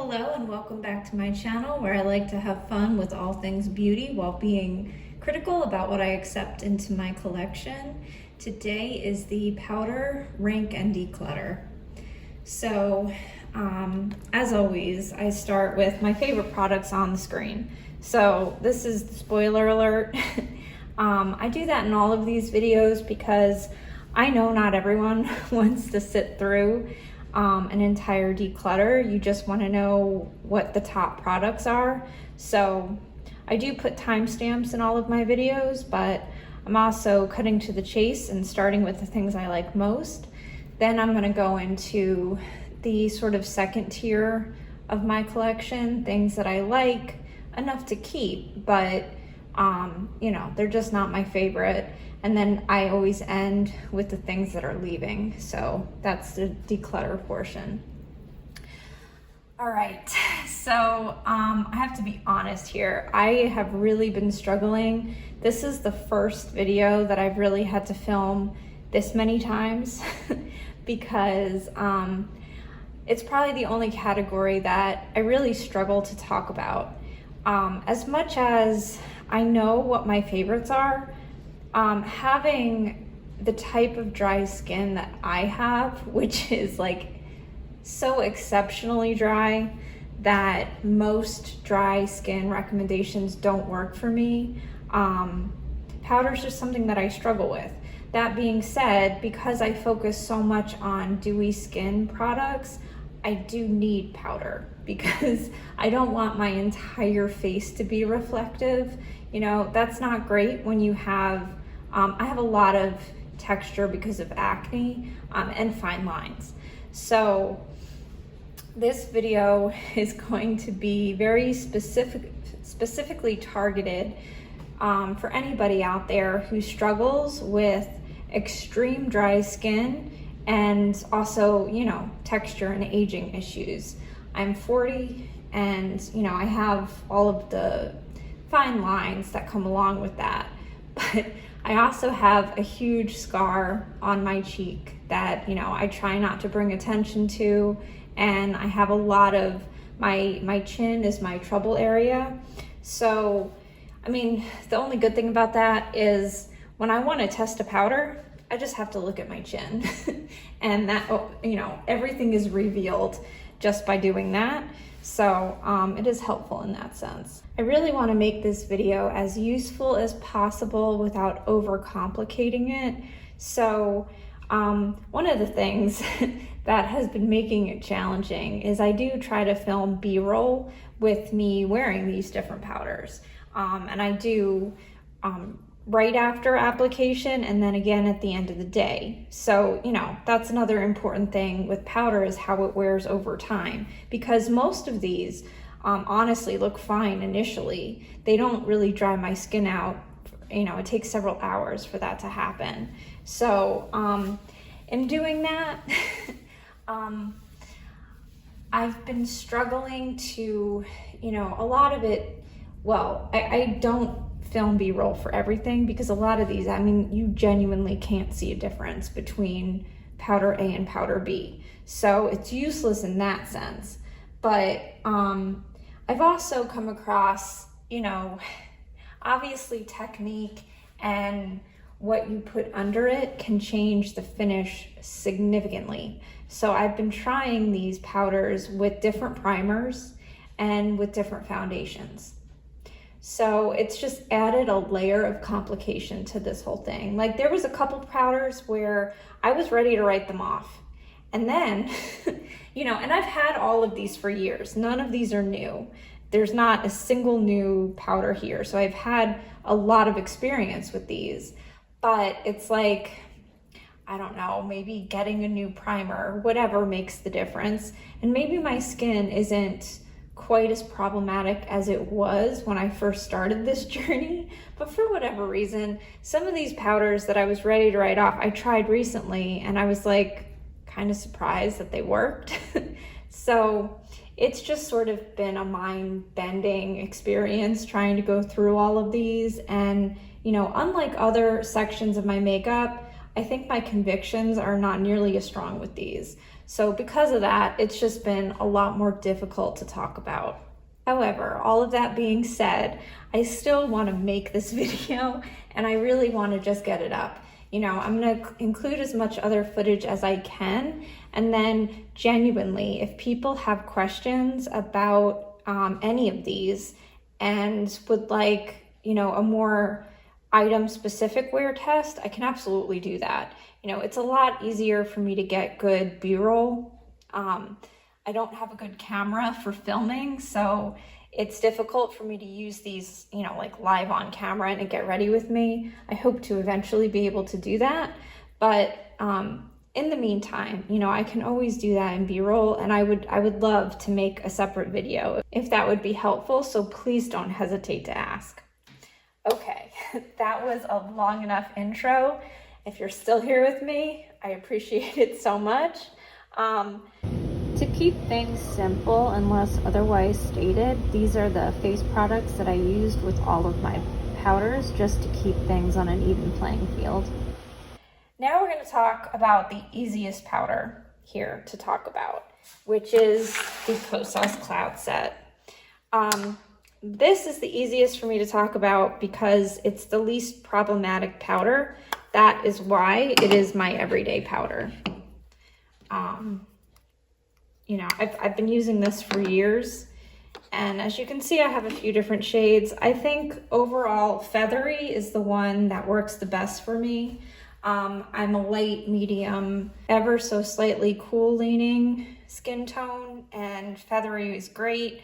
Hello and welcome back to my channel where I like to have fun with all things beauty while being critical about what I accept into my collection. Today is the powder rank and declutter. So as always, I start with my favorite products on the screen. So this is the spoiler alert. I do that in all of these videos because I know not everyone wants to sit through an entire declutter. You just want to know what the top products are. So I do put timestamps in all of my videos, but I'm also cutting to the chase and starting with the things I like most. Then I'm going to go into the sort of second tier of my collection, things that I like enough to keep, but you know, they're just not my favorite. And then I always end with the things that are leaving. So that's the declutter portion. All right, so I have to be honest here. I have really been struggling. This is the first video that I've really had to film this many times because it's probably the only category that I really struggle to talk about. As much as I know what my favorites are, having the type of dry skin that I have, which is like so exceptionally dry that most dry skin recommendations don't work for me, powder's just something that I struggle with. That being said, because I focus so much on dewy skin products, I do need powder because I don't want my entire face to be reflective. You know, that's not great when you have I have a lot of texture because of acne and fine lines. So this video is going to be very specifically targeted for anybody out there who struggles with extreme dry skin and also, you know, texture and aging issues. I'm 40 and, you know, I have all of the fine lines that come along with that. But I also have a huge scar on my cheek that, you know, I try not to bring attention to, and I have a lot of, my chin is my trouble area. So, I mean, the only good thing about that is when I want to test a powder, I just have to look at my chin and that, you know, everything is revealed just by doing that. So it is helpful in that sense. I really want to make this video as useful as possible without overcomplicating it. So one of the things that has been making it challenging is I do try to film B-roll with me wearing these different powders. And I do right after application and then again at the end of the day. So, you know, that's another important thing with powder is how it wears over time, because most of these honestly look fine initially. They don't really dry my skin out. You know, it takes several hours for that to happen. So in doing that, I've been struggling to, you know, a lot of it, well, I don't film B-roll for everything because a lot of these, I mean, you genuinely can't see a difference between powder A and powder B. So it's useless in that sense. But I've also come across, you know, obviously technique and what you put under it can change the finish significantly. So I've been trying these powders with different primers and with different foundations. So it's just added a layer of complication to this whole thing. Like there was a couple powders where I was ready to write them off. And then, you know, and I've had all of these for years. None of these are new. There's not a single new powder here. So I've had a lot of experience with these, but it's like, I don't know, maybe getting a new primer, whatever makes the difference. And maybe my skin isn't quite as problematic as it was when I first started this journey, but for whatever reason, some of these powders that I was ready to write off, I tried recently and I was like kind of surprised that they worked. So it's just sort of been a mind-bending experience trying to go through all of these. And, you know, unlike other sections of my makeup, I think my convictions are not nearly as strong with these. So because of that, it's just been a lot more difficult to talk about. However, all of that being said, I still want to make this video and I really want to just get it up. You know, I'm going to include as much other footage as I can. And then genuinely, if people have questions about any of these and would like, you know, a more item specific wear test, I can absolutely do that. You know, it's a lot easier for me to get good B-roll. I don't have a good camera for filming, so it's difficult for me to use these, you know, like live on camera and get ready with me. I hope to eventually be able to do that, but in the meantime, you know, I can always do that in B-roll, and I would love to make a separate video if that would be helpful, so please don't hesitate to ask. Okay, that was a long enough intro. If you're still here with me, I appreciate it so much. To keep things simple, unless otherwise stated, these are the face products that I used with all of my powders, just to keep things on an even playing field. Now we're going to talk about the easiest powder here to talk about, which is the Kosas Cloud Set. This is the easiest for me to talk about because it's the least problematic powder. That is why it is my everyday powder. You know, I've been using this for years, and as you can see, I have a few different shades. I think overall Feathery is the one that works the best for me. I'm a light, medium, ever so slightly cool leaning skin tone, and Feathery is great.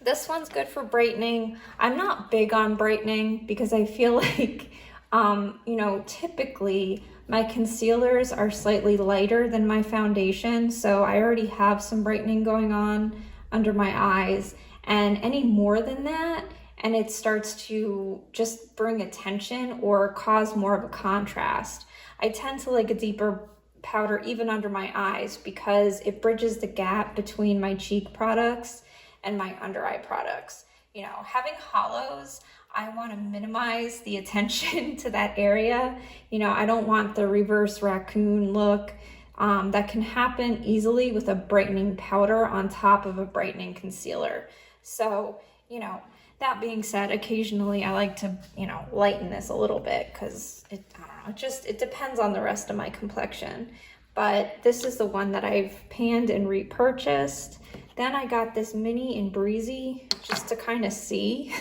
This one's good for brightening. I'm not big on brightening because I feel like, you know, typically my concealers are slightly lighter than my foundation, so I already have some brightening going on under my eyes, and any more than that, and it starts to just bring attention or cause more of a contrast. I tend to like a deeper powder even under my eyes because it bridges the gap between my cheek products and my under eye products. You know, having hollows, I want to minimize the attention to that area. You know, I don't want the reverse raccoon look that can happen easily with a brightening powder on top of a brightening concealer. So, you know, that being said, occasionally I like to, you know, lighten this a little bit because I don't know, it depends on the rest of my complexion. But this is the one that I've panned and repurchased. Then I got this mini in Breezy just to kind of see.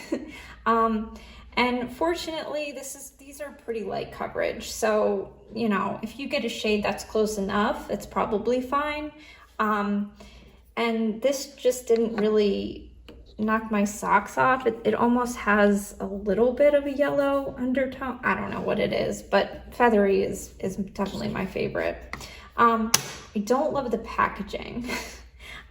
And fortunately, these are pretty light coverage. So, you know, if you get a shade that's close enough, it's probably fine. And this just didn't really knock my socks off. It almost has a little bit of a yellow undertone. I don't know what it is, but Feathery is definitely my favorite. I don't love the packaging.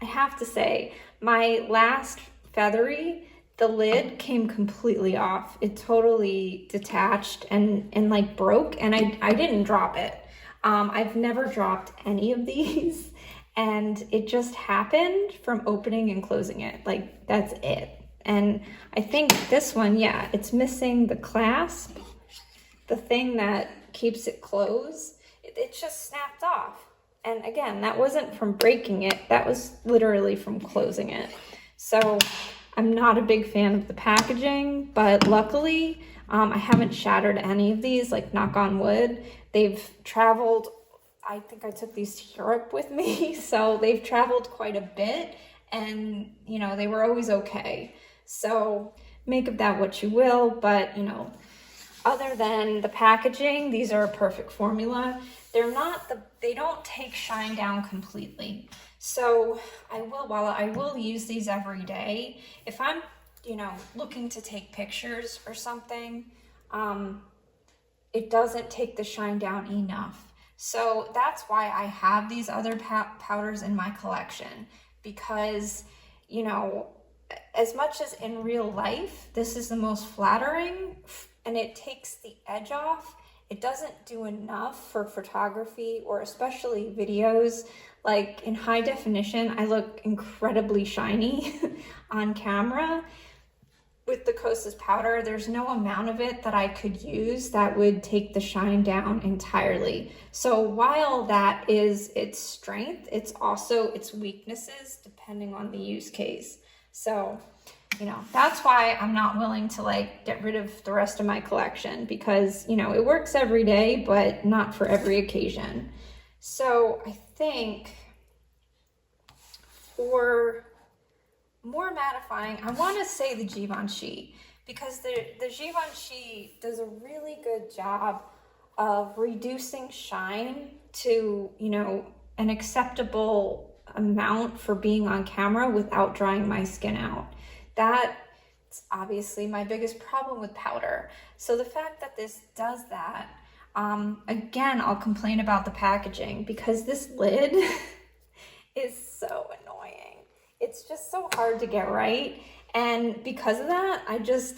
I have to say, my last Feathery, the lid came completely off. It totally detached and like broke, and I didn't drop it. I've never dropped any of these, and it just happened from opening and closing it. Like, that's it. And I think this one, yeah, it's missing the clasp, the thing that keeps it closed. It just snapped off. And again, that wasn't from breaking it, that was literally from closing it. So I'm not a big fan of the packaging, but luckily I haven't shattered any of these, like knock on wood. They've traveled, I think I took these to Europe with me, so they've traveled quite a bit, and you know, they were always okay. So make of that what you will, but you know, other than the packaging, these are a perfect formula. They don't take shine down completely. So while I will use these every day, if I'm, you know, looking to take pictures or something, it doesn't take the shine down enough. So that's why I have these other powders in my collection, because, you know, as much as in real life, this is the most flattering and it takes the edge off, it doesn't do enough for photography or especially videos. Like in high definition, I look incredibly shiny on camera. with the Kosas powder, there's no amount of it that I could use that would take the shine down entirely. So while that is its strength, it's also its weaknesses depending on the use case. So, you know, that's why I'm not willing to like get rid of the rest of my collection, because, you know, it works every day, but not for every occasion. So I think for more mattifying, I want to say the Givenchy, because the Givenchy does a really good job of reducing shine to, you know, an acceptable amount for being on camera without drying my skin out. That's obviously my biggest problem with powder. So the fact that this does that, again, I'll complain about the packaging, because this lid is so annoying. It's just so hard to get right. And because of that,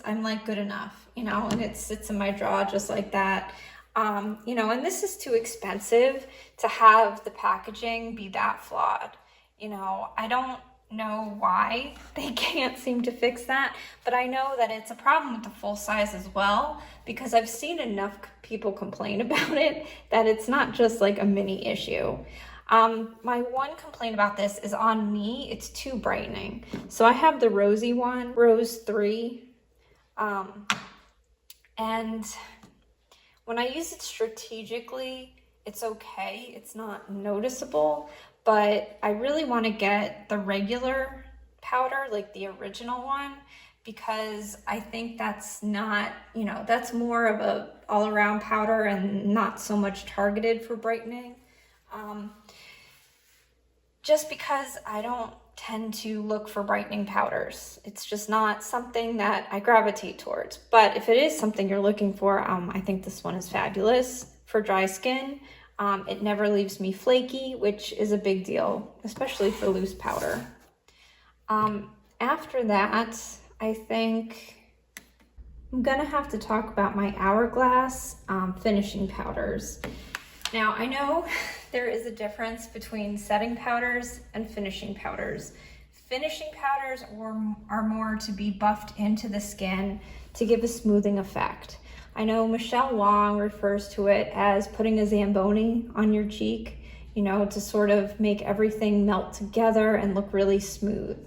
I'm like, good enough, you know, and it sits in my drawer just like that. You know, and this is too expensive to have the packaging be that flawed. You know, I don't know why they can't seem to fix that, but I know that it's a problem with the full size as well, because I've seen enough people complain about it that it's not just like a mini issue. My one complaint about this is on me, it's too brightening. So I have the rosy one, Rose 3, and when I use it strategically, it's okay, it's not noticeable, but I really want to get the regular powder, like the original one, because I think that's not, you know, that's more of a all-around powder and not so much targeted for brightening. Just because I don't tend to look for brightening powders. It's just not something that I gravitate towards. But if it is something you're looking for, I think this one is fabulous for dry skin. It never leaves me flaky, which is a big deal, especially for loose powder. After that, I think I'm gonna have to talk about my Hourglass finishing powders. Now, I know there is a difference between setting powders and finishing powders. Finishing powders are more to be buffed into the skin to give a smoothing effect. I know Michelle Wong refers to it as putting a Zamboni on your cheek, you know, to sort of make everything melt together and look really smooth.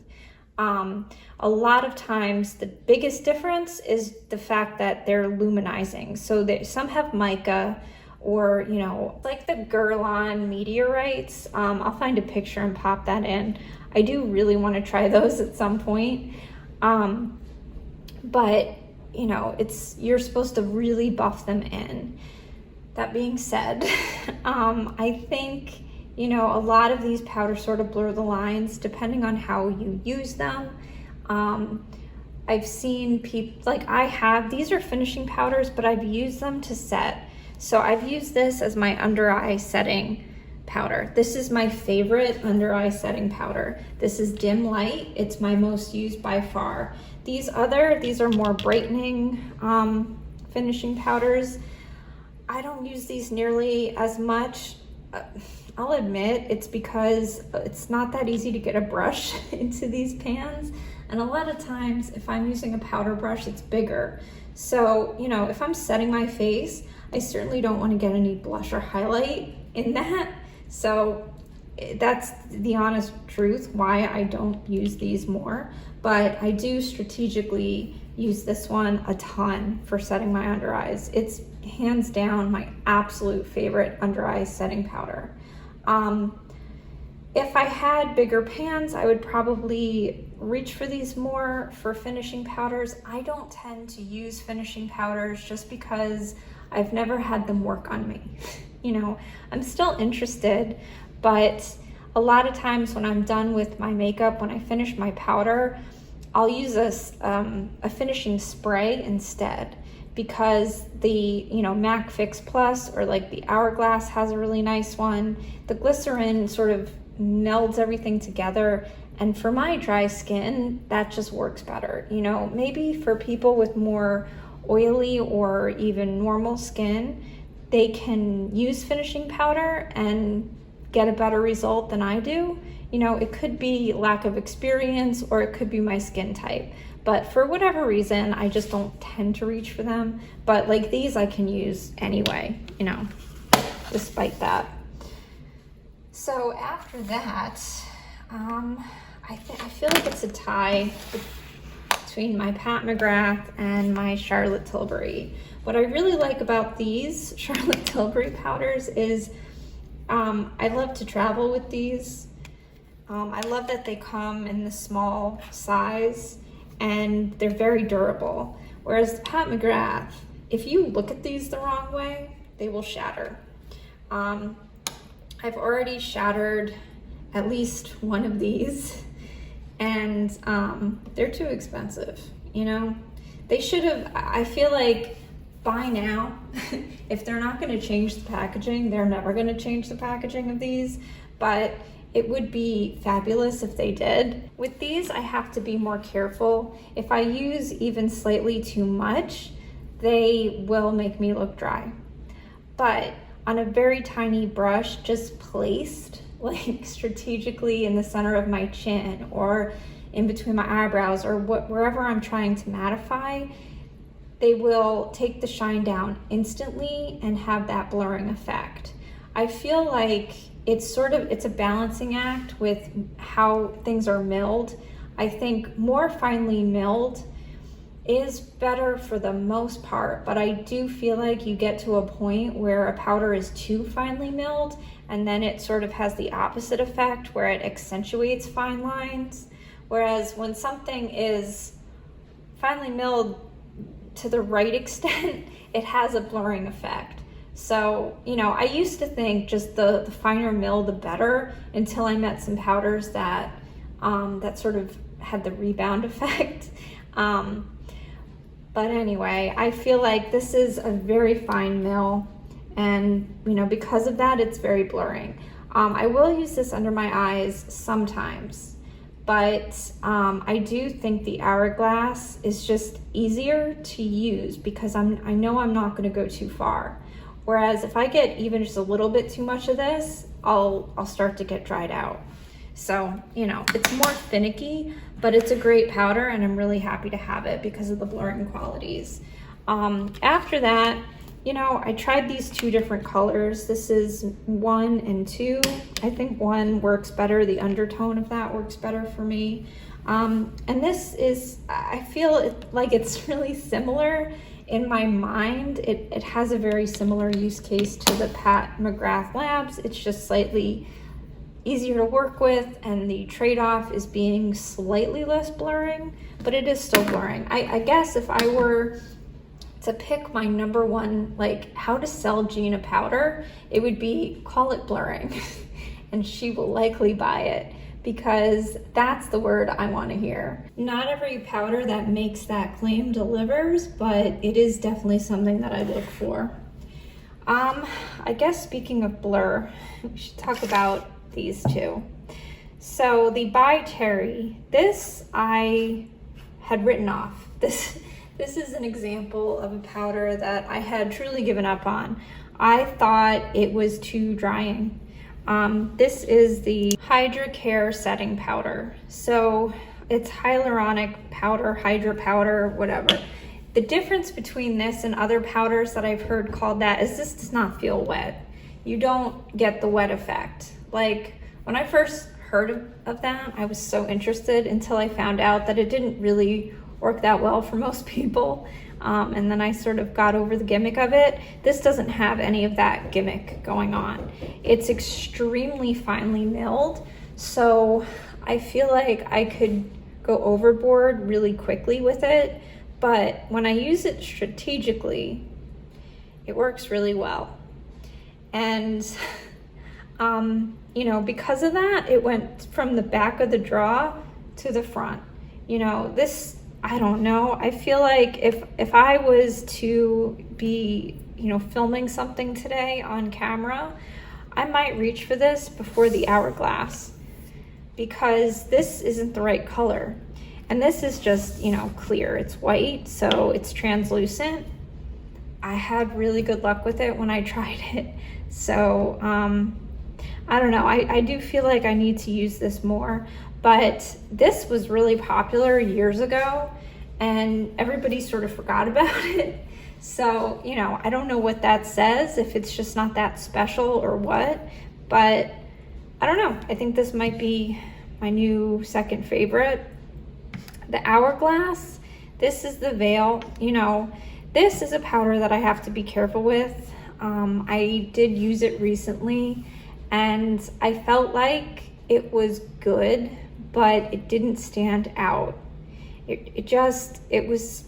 A lot of times the biggest difference is the fact that they're luminizing. So some have mica, or, you know, like the Guerlain meteorites. I'll find a picture and pop that in. I do really want to try those at some point. But, you know, you're supposed to really buff them in. That being said, I think, you know, a lot of these powders sort of blur the lines depending on how you use them. I've seen people, like these are finishing powders, but I've used them to set. So I've used this as my under eye setting powder. This is my favorite under eye setting powder. This is Dim Light. It's my most used by far. These are more brightening finishing powders. I don't use these nearly as much. I'll admit it's because it's not that easy to get a brush into these pans. And a lot of times if I'm using a powder brush, it's bigger. So, you know, if I'm setting my face, I certainly don't want to get any blush or highlight in that. So that's the honest truth why I don't use these more. But I do strategically use this one a ton for setting my under eyes. It's hands down my absolute favorite under eye setting powder. If I had bigger pans, I would probably reach for these more for finishing powders. I don't tend to use finishing powders just because I've never had them work on me. You know, I'm still interested, but a lot of times when I'm done with my makeup, when I finish my powder, I'll use a finishing spray instead, because the, you know, MAC Fix Plus or like the Hourglass has a really nice one. The glycerin sort of melds everything together, and for my dry skin, that just works better. You know, maybe for people with more oily or even normal skin, they can use finishing powder and get a better result than I do. You know, it could be lack of experience or it could be my skin type. but for whatever reason, I just don't tend to reach for them. But like these I can use anyway, you know, despite that. So after that, I feel like it's a tie between my Pat McGrath and my Charlotte Tilbury. What I really like about these Charlotte Tilbury powders is I love to travel with these. I love that they come in the small size and they're very durable. Whereas the Pat McGrath, if you look at these the wrong way, they will shatter. I've already shattered at least one of these, and they're too expensive, you know? They should have, I feel like by now, if they're not gonna change the packaging, they're never gonna change the packaging of these, but it would be fabulous if they did. With these, I have to be more careful. If I use even slightly too much, they will make me look dry. But on a very tiny brush, just placed like strategically in the center of my chin or in between my eyebrows or wherever I'm trying to mattify, they will take the shine down instantly and have that blurring effect. I feel like it's a balancing act with how things are milled. I think more finely milled is better for the most part, but I do feel like you get to a point where a powder is too finely milled and then it sort of has the opposite effect where it accentuates fine lines. Whereas when something is finely milled to the right extent, it has a blurring effect. So, you know, I used to think just the finer mill, the better, until I met some powders that that sort of had the rebound effect. But anyway, I feel like this is a very fine mill, and you know, because of that, it's very blurring. I will use this under my eyes sometimes, but I do think the Hourglass is just easier to use because I know I'm not going to go too far. Whereas if I get even just a little bit too much of this, I'll start to get dried out. So, you know, it's more finicky, but it's a great powder and I'm really happy to have it because of the blurring qualities. After that, you know, I tried these two different colors. This is 1 and 2. I think 1 works better. The undertone of that works better for me. And this is, I feel like it's really similar. In my mind, it has a very similar use case to the Pat McGrath Labs. It's just slightly easier to work with, and the trade-off is being slightly less blurring, but it is still blurring. I guess if I were to pick my number one, like how to sell Gina powder, it would be call it blurring, and she will likely buy it, because that's the word I want to hear. Not every powder that makes that claim delivers, but it is definitely something that I look for. I guess speaking of blur, we should talk about these two. So the By Terry, this I had written off. This is an example of a powder that I had truly given up on. I thought it was too drying. This is the Hydra Care Setting Powder. So it's hyaluronic powder, Hydra powder, whatever. The difference between this and other powders that I've heard called that is this does not feel wet. You don't get the wet effect. Like when I first heard of that, I was so interested until I found out that it didn't really work that well for most people. And then I sort of got over the gimmick of it. This doesn't have any of that gimmick going on. It's extremely finely milled, so I feel like I could go overboard really quickly with it, but when I use it strategically, it works really well. And you know, because of that, it went from the back of the drawer to the front. You know, this, I don't know, I feel like if I was to be, you know, filming something today on camera, I might reach for this before the Hourglass, because this isn't the right color. And this is just, you know, clear. It's white, so it's translucent. I had really good luck with it when I tried it. So, I don't know, I do feel like I need to use this more, but this was really popular years ago, and everybody sort of forgot about it. So, you know, I don't know what that says, if it's just not that special or what, but I don't know. I think this might be my new second favorite. The Hourglass, this is the Veil. You know, this is a powder that I have to be careful with. I did use it recently and I felt like it was good, but it didn't stand out. It was,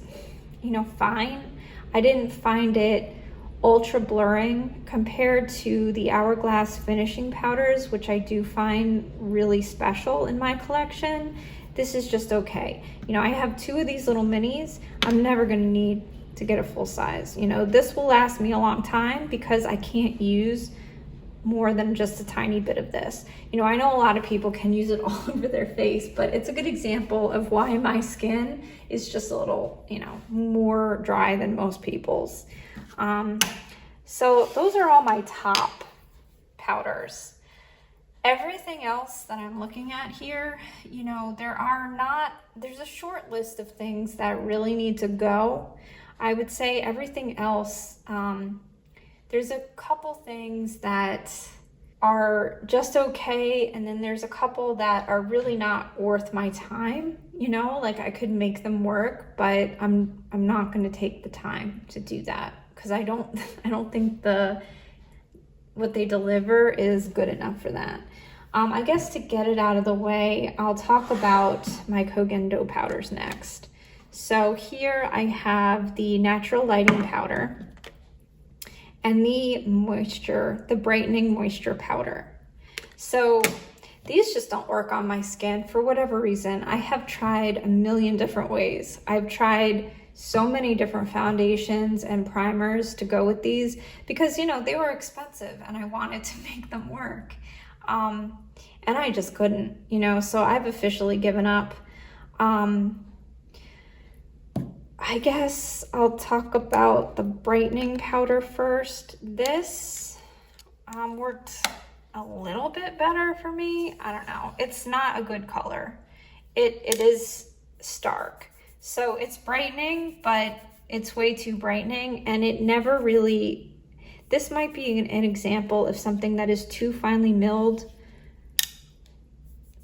you know, fine. I didn't find it ultra blurring compared to the Hourglass finishing powders, which I do find really special in my collection. This is just okay. You know, I have 2 of these little minis. I'm never gonna need to get a full size. You know, this will last me a long time because I can't use more than just a tiny bit of this. You know, I know a lot of people can use it all over their face, but it's a good example of why my skin is just a little, you know, more dry than most people's. So those are all my top powders. Everything else that I'm looking at here, you know, there's a short list of things that really need to go. I would say everything else, there's a couple things that are just okay, and then there's a couple that are really not worth my time. You know, like I could make them work, but I'm not going to take the time to do that because I don't think what they deliver is good enough for that. I guess to get it out of the way, I'll talk about my Koh Gen Do Powders next. So here I have the Natural Lighting Powder and the Brightening Moisture Powder. So these just don't work on my skin for whatever reason. I have tried a million different ways. I've tried so many different foundations and primers to go with these because, you know, they were expensive and I wanted to make them work. And I just couldn't, you know, so I've officially given up. I guess I'll talk about the brightening powder first. This worked a little bit better for me. I don't know. It's not a good color. It is stark. So it's brightening, but it's way too brightening, and it never really, this might be an example of something that is too finely milled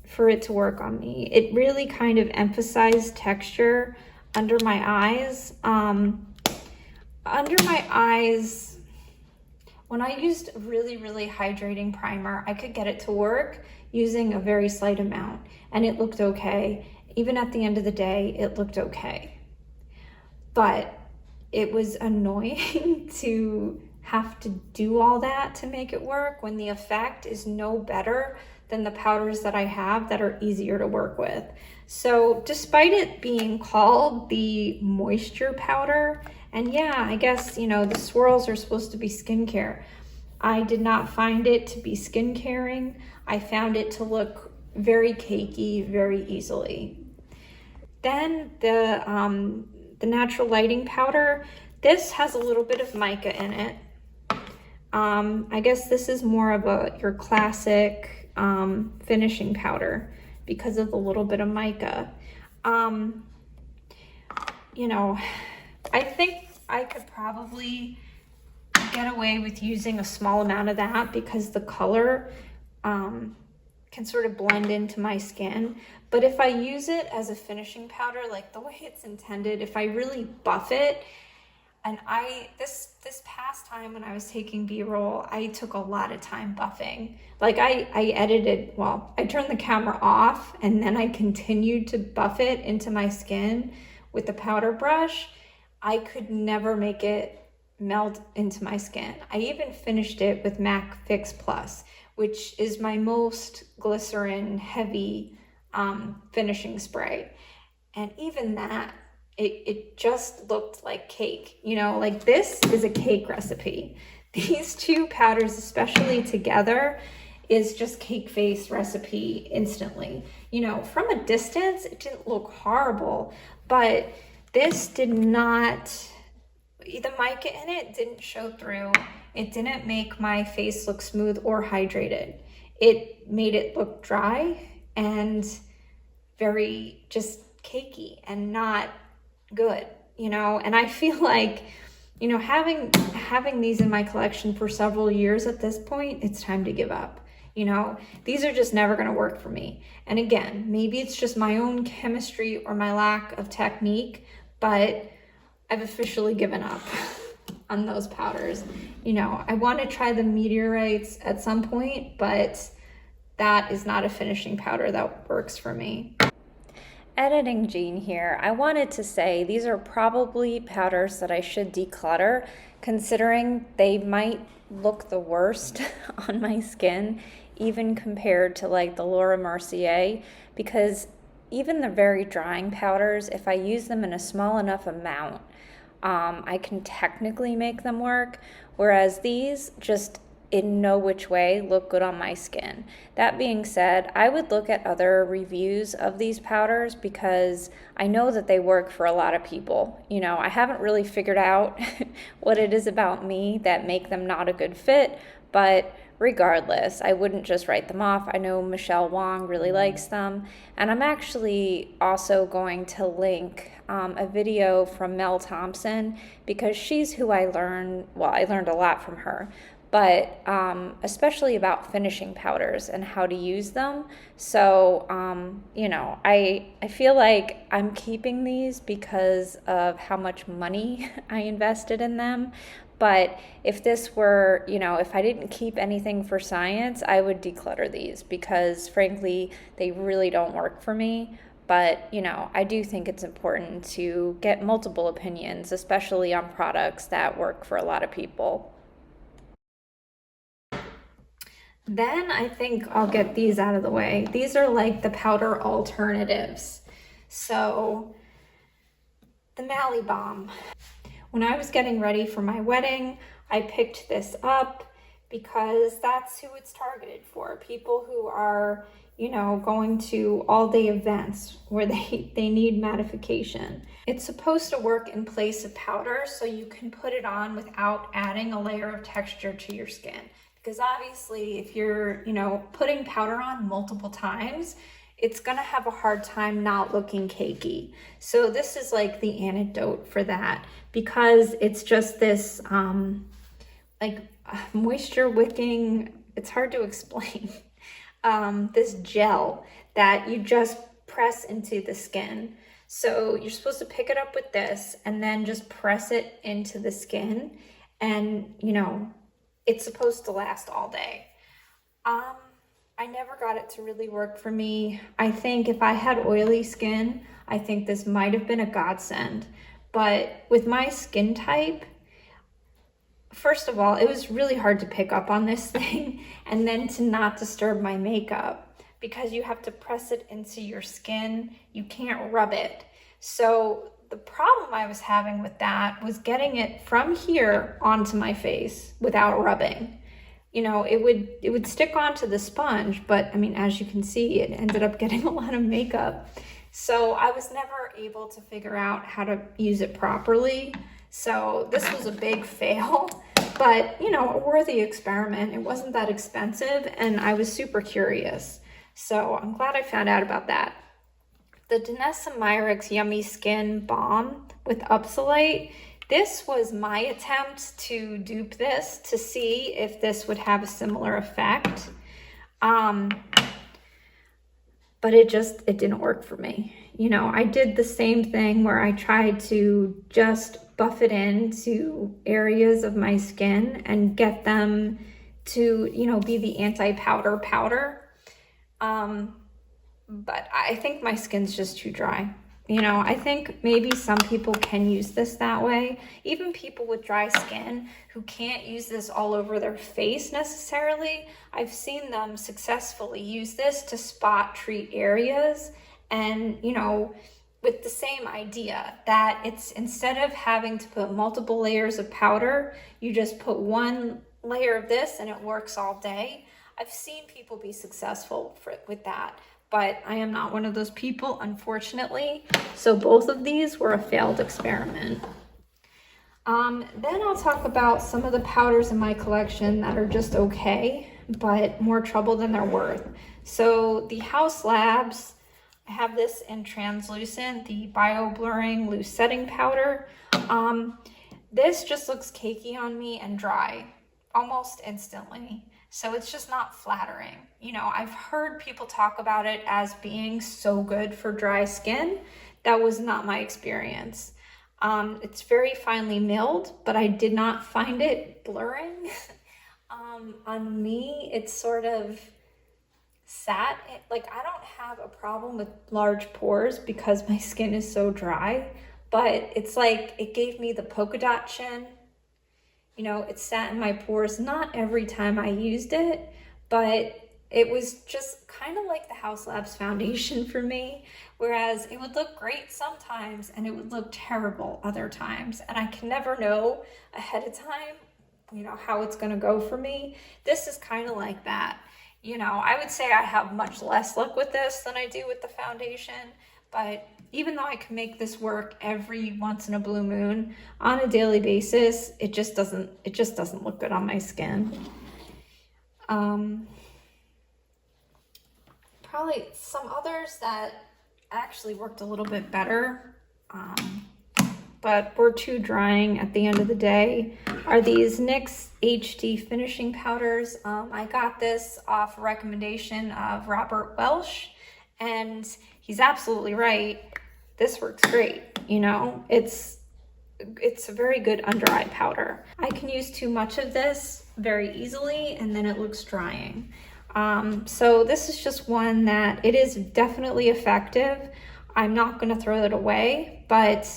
for it to work on me. It really kind of emphasized texture under my eyes. Under my eyes, when I used a really, really hydrating primer, I could get it to work using a very slight amount, and it looked okay. Even at the end of the day, it looked okay. But it was annoying to have to do all that to make it work when the effect is no better than the powders that I have that are easier to work with. So despite it being called the moisture powder, and yeah, I guess, you know, the swirls are supposed to be skincare, I did not find it to be skin-caring. I found it to look very cakey very easily. Then the Natural Lighting Powder, this has a little bit of mica in it. I guess this is more of your classic finishing powder because of the little bit of mica. You know, I think I could probably get away with using a small amount of that because the color can sort of blend into my skin. But if I use it as a finishing powder, like the way it's intended, if I really buff it, and this past time when I was taking B-roll, I took a lot of time buffing. Like I edited, well, I turned the camera off and then I continued to buff it into my skin with the powder brush. I could never make it melt into my skin. I even finished it with MAC Fix Plus, which is my most glycerin heavy finishing spray. And even that, it just looked like cake. You know, like this is a cake recipe. These two powders, especially together, is just cake face recipe instantly. You know, from a distance, it didn't look horrible, but this did not, the mica in it didn't show through. It didn't make my face look smooth or hydrated. It made it look dry and very just cakey and not good, you know, and I feel like, you know, having these in my collection for several years at this point, it's time to give up. You know, these are just never going to work for me. And again, maybe it's just my own chemistry or my lack of technique, but I've officially given up on those powders. You know, I want to try the meteorites at some point, but that is not a finishing powder that works for me. Editing Jean here. I wanted to say these are probably powders that I should declutter, considering they might look the worst on my skin, even compared to like the Laura Mercier, because even the very drying powders, if I use them in a small enough amount, I can technically make them work, whereas these just in no which way look good on my skin. That being said, I would look at other reviews of these powders because I know that they work for a lot of people. You know, I haven't really figured out what it is about me that make them not a good fit, but regardless, I wouldn't just write them off. I know Michelle Wong really likes them, and I'm actually also going to link a video from Mel Thomson because she's who I learned a lot from her, but especially about finishing powders and how to use them. So, you know, I feel like I'm keeping these because of how much money I invested in them. But if this were, you know, if I didn't keep anything for science, I would declutter these because frankly, they really don't work for me. But, you know, I do think it's important to get multiple opinions, especially on products that work for a lot of people. Then I think I'll get these out of the way. These are like the powder alternatives. So the Mally Balm. When I was getting ready for my wedding, I picked this up because that's who it's targeted for. People who are, you know, going to all-day events where they need mattification. It's supposed to work in place of powder so you can put it on without adding a layer of texture to your skin. Because obviously if you're, you know, putting powder on multiple times, it's gonna have a hard time not looking cakey. So this is like the antidote for that because it's just this like moisture wicking, it's hard to explain, this gel that you just press into the skin. So you're supposed to pick it up with this and then just press it into the skin, and you know, it's supposed to last all day. I never got it to really work for me. I think if I had oily skin, I think this might have been a godsend. But with my skin type, first of all, it was really hard to pick up on this thing and then to not disturb my makeup because you have to press it into your skin. You can't rub it. So the problem I was having with that was getting it from here onto my face without rubbing. You know, it would stick onto the sponge, but I mean, as you can see, it ended up getting a lot of makeup. So I was never able to figure out how to use it properly. So this was a big fail, but you know, a worthy experiment. It wasn't that expensive and I was super curious. So I'm glad I found out about that. The Danessa Myricks Yummy Skin Balm with Upsolite. This was my attempt to dupe this to see if this would have a similar effect. But it didn't work for me. You know, I did the same thing where I tried to just buff it into areas of my skin and get them to, you know, be the anti-powder powder. But I think my skin's just too dry. You know, I think maybe some people can use this that way. Even people with dry skin who can't use this all over their face necessarily, I've seen them successfully use this to spot treat areas. And, you know, with the same idea that it's instead of having to put multiple layers of powder, you just put one layer of this and it works all day. I've seen people be successful with that. But I am not one of those people, unfortunately. So both of these were a failed experiment. Then I'll talk about some of the powders in my collection that are just okay, but more trouble than they're worth. So the Haus Labs, I have this in translucent, the Bio Blurring Loose Setting Powder. This just looks cakey on me and dry almost instantly. So it's just not flattering. You know, I've heard people talk about it as being so good for dry skin. That was not my experience. It's very finely milled, but I did not find it blurring. On me, it's sort of sat, like I don't have a problem with large pores because my skin is so dry, but it's like it gave me the polka dot chin. You know, it sat in my pores, not every time I used it, but it was just kind of like the Haus Labs foundation for me, whereas it would look great sometimes and it would look terrible other times, and I can never know ahead of time, you know, how it's going to go for me. This is kind of like that. You know, I would say I have much less luck with this than I do with the foundation, but even though I can make this work every once in a blue moon, on a daily basis, it just doesn't look good on my skin. Probably some others that actually worked a little bit better, but were too drying at the end of the day, are these NYX HD finishing powders. I got this off a recommendation of Robert Welsh, and he's absolutely right. This works great. You know, it's a very good under eye powder. I can use too much of this very easily and then it looks drying. So this is just one that it is definitely effective. I'm not going to throw it away, but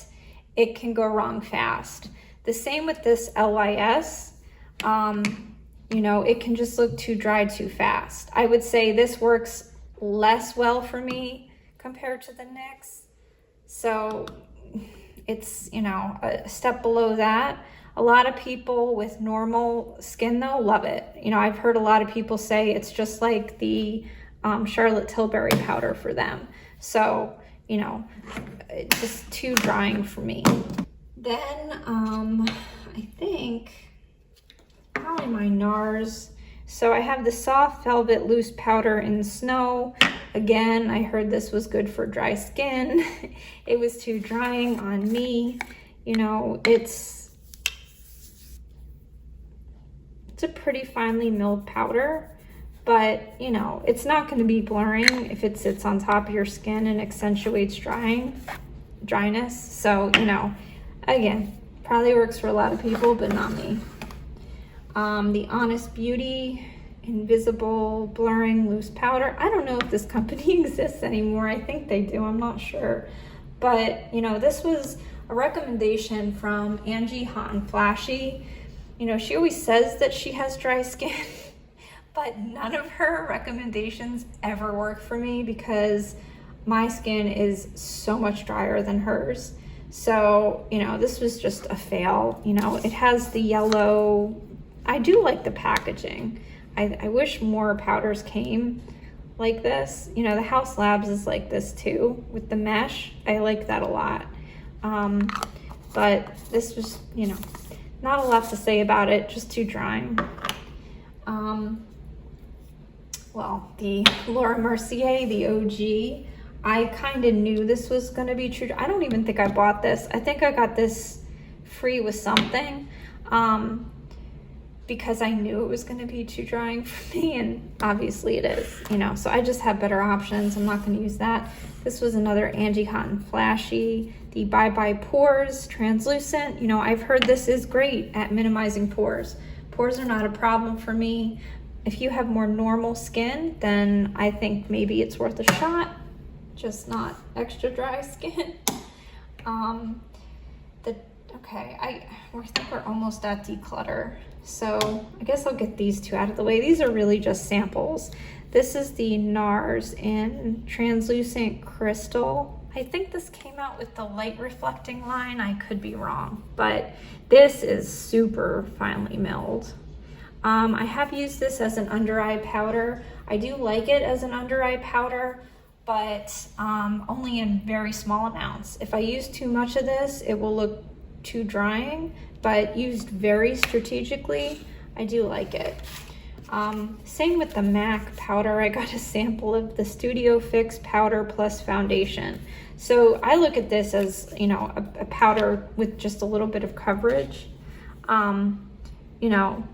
it can go wrong fast. The same with this LYS. You know, it can just look too dry too fast. I would say this works less well for me compared to the NYX. So it's, you know, a step below that. A lot of people with normal skin though love it. You know, I've heard a lot of people say it's just like the Charlotte Tilbury powder for them. So, you know, it's just too drying for me. Then I think probably my Nars. So I have the Soft Velvet Loose Powder in Snow. Again, I heard this was good for dry skin. It was too drying on me. You know, it's a pretty finely milled powder, but you know, it's not going to be blurring if it sits on top of your skin and accentuates dryness. So, you know, again, probably works for a lot of people, but not me. The Honest Beauty Invisible Blurring Loose Powder. I don't know if this company exists anymore. I think they do, I'm not sure. But, you know, this was a recommendation from Angie Hot and Flashy. You know, she always says that she has dry skin, but none of her recommendations ever work for me because my skin is so much drier than hers. So, you know, this was just a fail. You know, it has the yellow. I do like the packaging. I wish more powders came like this. You know, the Haus Labs is like this too with the mesh. I like that a lot. But this was, you know, not a lot to say about it, just too drying. Well, the Laura Mercier, the OG, I kind of knew this was going to be true. I don't even think I bought this. I think I got this free with something. Because I knew it was going to be too drying for me, and obviously it is, you know, so I just have better options. I'm not going to use that. This was another Angie Hot and Flashy, the Bye Bye Pores Translucent. You know, I've heard this is great at minimizing pores. Pores are not a problem for me. If you have more normal skin, then I think maybe it's worth a shot, just not extra dry skin. Okay, I think we're almost at declutter. So I guess I'll get these two out of the way. These are really just samples. This is the Nars in Translucent Crystal. I think this came out with the light reflecting line. I could be wrong, but this is super finely milled. I have used this as an under eye powder. I do like it as an under eye powder, but only in very small amounts. If I use too much of this, it will look too drying, but used very strategically, I do like it. Same with the MAC powder. I got a sample of the Studio Fix powder plus foundation. So I look at this as, you know, a powder with just a little bit of coverage. You know,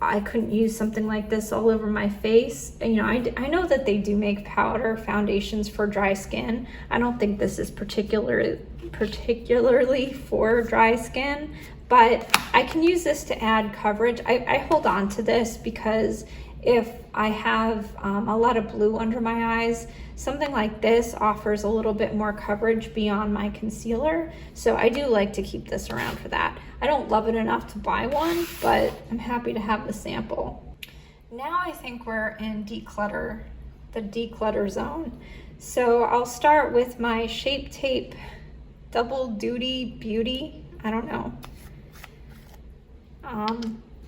I couldn't use something like this all over my face. You know, I know that they do make powder foundations for dry skin. I don't think this is particularly for dry skin, but I can use this to add coverage. I hold on to this because if I have a lot of blue under my eyes, something like this offers a little bit more coverage beyond my concealer. So I do like to keep this around for that. I don't love it enough to buy one, but I'm happy to have the sample. Now I think we're in the declutter zone. So I'll start with my Shape Tape Double Duty Beauty. I don't know.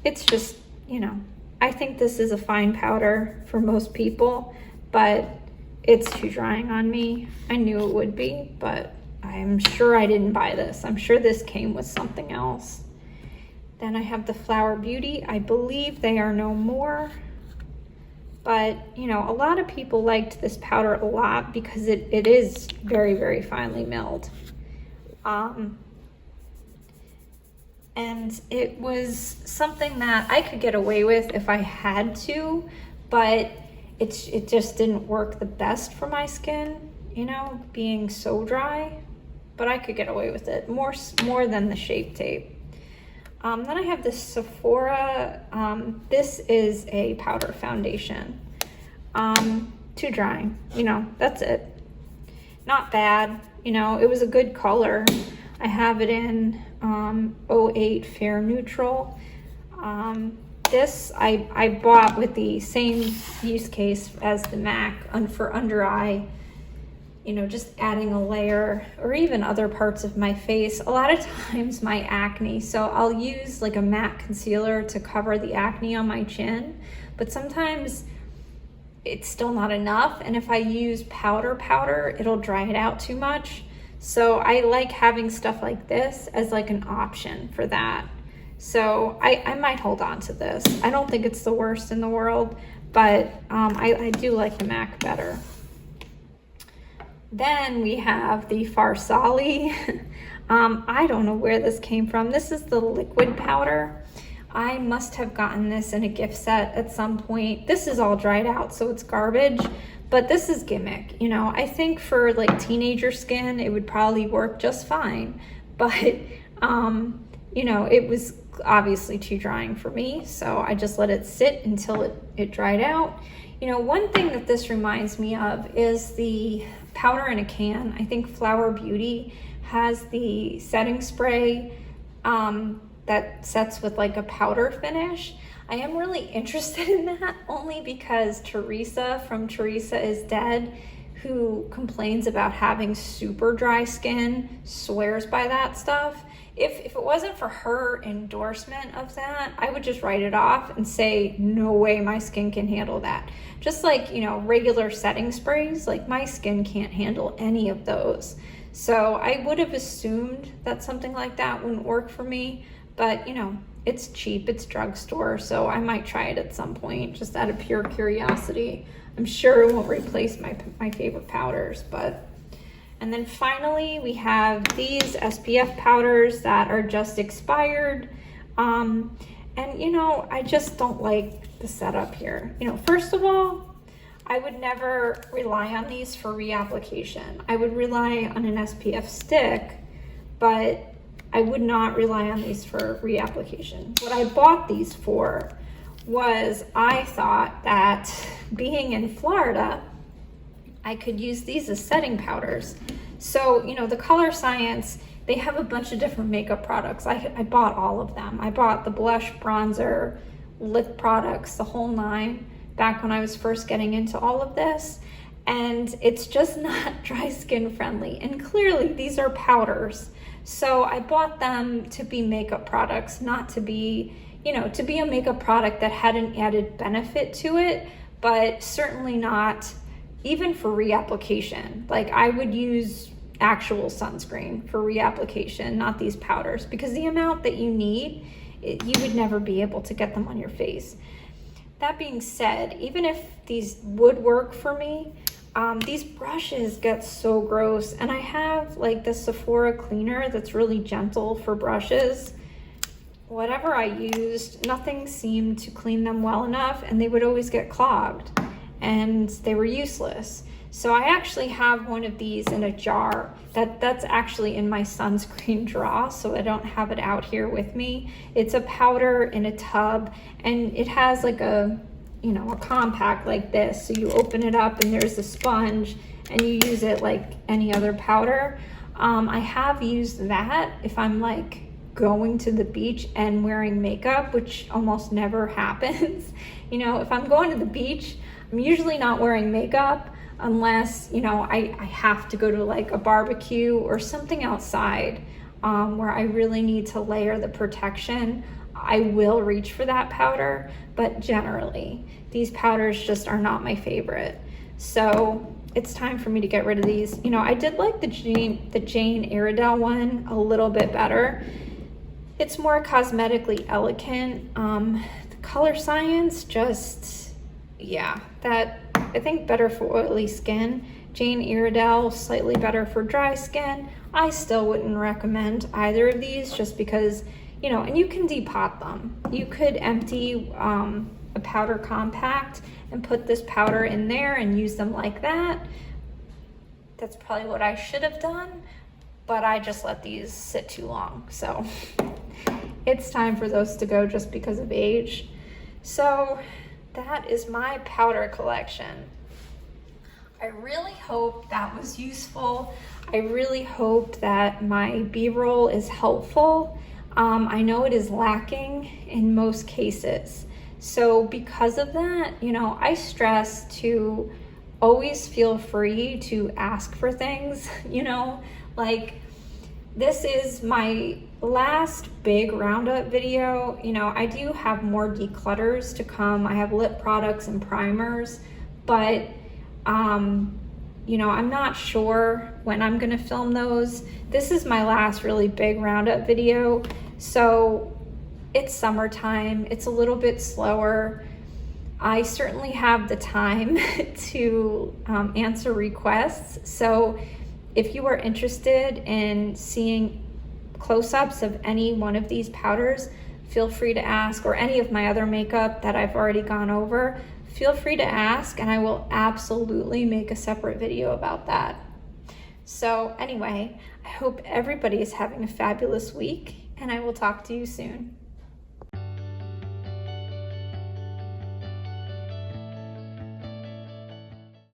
It's just, you know, I think this is a fine powder for most people, but it's too drying on me. I knew it would be, but I'm sure I didn't buy this. I'm sure this came with something else. Then I have the Flower Beauty. I believe they are no more, but you know, a lot of people liked this powder a lot because it is very, very finely milled. And it was something that I could get away with if I had to, but it just didn't work the best for my skin, you know, being so dry, but I could get away with it more than the Shape Tape. Then I have this Sephora. This is a powder foundation. Too drying, you know, that's it. Not bad, you know, it was a good color. I have it in 08 Fair Neutral. This I bought with the same use case as the MAC for under eye, you know, just adding a layer, or even other parts of my face. A lot of times my acne, so I'll use like a matte concealer to cover the acne on my chin, but sometimes it's still not enough, and if I use powder, it'll dry it out too much. So I like having stuff like this as like an option for that. So I might hold on to this. I don't think it's the worst in the world, but I do like the MAC better. Then we have the Farsali. I don't know where this came from. This is the liquid powder. I must have gotten this in a gift set at some point. This is all dried out, so it's garbage. But this is gimmick, you know. I think for like teenager skin, it would probably work just fine. But, you know, it was obviously too drying for me. So I just let it sit until it dried out. You know, one thing that this reminds me of is the powder in a can. I think Flower Beauty has the setting spray that sets with like a powder finish. I am really interested in that only because Teresa from Teresa is Dead, who complains about having super dry skin, swears by that stuff. If it wasn't for her endorsement of that, I would just write it off and say, no way my skin can handle that. Just like, you know, regular setting sprays, like my skin can't handle any of those. So I would have assumed that something like that wouldn't work for me, but you know, it's cheap, it's drugstore, so I might try it at some point, just out of pure curiosity. I'm sure it won't replace my favorite powders, but. And then finally, we have these SPF powders that are just expired. And you know, I just don't like the setup here. You know, first of all, I would never rely on these for reapplication. I would rely on an SPF stick, but I would not rely on these for reapplication. What I bought these for was I thought that being in Florida, I could use these as setting powders. So, you know, the Color Science, they have a bunch of different makeup products. I bought all of them. I bought the blush, bronzer, lip products, the whole nine, back when I was first getting into all of this. And it's just not dry skin friendly. And clearly these are powders. So I bought them to be makeup products, not to be, you know, to be a makeup product that had an added benefit to it, but certainly not even for reapplication. Like I would use actual sunscreen for reapplication, not these powders, because the amount that you need, you would never be able to get them on your face. that being said, even if these would work for me, these brushes get so gross. And I have like the Sephora cleaner that's really gentle for brushes. Whatever I used, nothing seemed to clean them well enough, and they would always get clogged and they were useless. So I actually have one of these in a jar that's actually in my sunscreen drawer, so I don't have it out here with me. It's a powder in a tub, and it has like a, you know, a compact like this. So you open it up and there's a sponge, and you use it like any other powder. I have used that if I'm like going to the beach and wearing makeup, which almost never happens. You know, if I'm going to the beach, I'm usually not wearing makeup unless, you know, I have to go to like a barbecue or something outside where I really need to layer the protection. I will reach for that powder, but generally these powders just are not my favorite. So it's time for me to get rid of these. You know, I did like the Jane Iredale one a little bit better. It's more cosmetically elegant. The Color Science just, yeah, that I think better for oily skin. Jane Iredale, slightly better for dry skin. I still wouldn't recommend either of these just because, you know, and you can depot them. You could empty a powder compact and put this powder in there and use them like that. That's probably what I should have done, but I just let these sit too long. So it's time for those to go just because of age. So that is my powder collection. I really hope that was useful. I really hope that my B-roll is helpful. I know it is lacking in most cases. So because of that, you know, I stress to always feel free to ask for things, you know, like this is my last big roundup video. You know, I do have more declutters to come. I have lip products and primers, but you know, I'm not sure when I'm gonna film those. This is my last really big roundup video. So it's summertime, it's a little bit slower. I certainly have the time to answer requests. So if you are interested in seeing close-ups of any one of these powders, feel free to ask, or any of my other makeup that I've already gone over, feel free to ask, and I will absolutely make a separate video about that. So anyway, I hope everybody is having a fabulous week, and I will talk to you soon.